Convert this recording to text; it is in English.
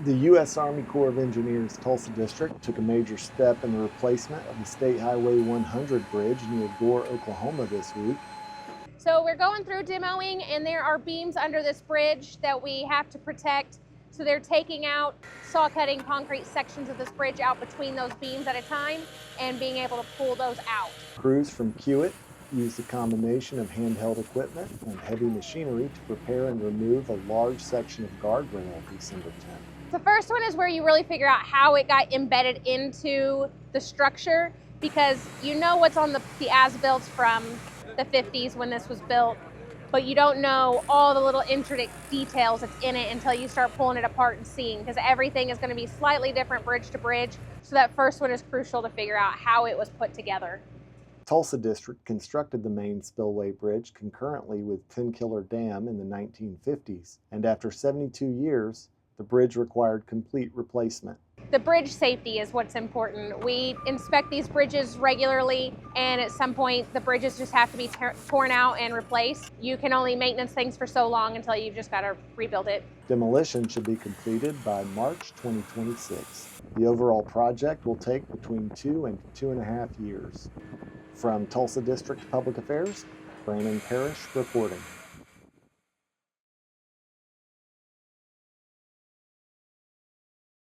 The U.S. Army Corps of Engineers Tulsa District took a major step in the replacement of the State Highway 100 bridge near Gore, Oklahoma this week. So we're going through demoing, and there are beams under this bridge that we have to protect. So they're taking out, saw cutting concrete sections of this bridge out between those beams at a time and being able to pull those out. Crews from Kiewit used a combination of handheld equipment and heavy machinery to prepare and remove a large section of guardrail December 10th. The first one is where you really figure out how it got embedded into the structure, because you know what's on the as-builts from the 50s when this was built, but you don't know all the little intricate details that's in it until you start pulling it apart and seeing, because everything is going to be slightly different bridge to bridge. So that first one is crucial to figure out how it was put together. Tulsa District constructed the main spillway bridge concurrently with Tenkiller Dam in the 1950s, and after 72 years, the bridge required complete replacement. The bridge safety is what's important. We inspect these bridges regularly, and at some point the bridges just have to be torn out and replaced. You can only maintenance things for so long until you've just got to rebuild it. Demolition should be completed by March 2026. The overall project will take between 2 and 2.5 years. From Tulsa District Public Affairs, Brandon Parrish reporting.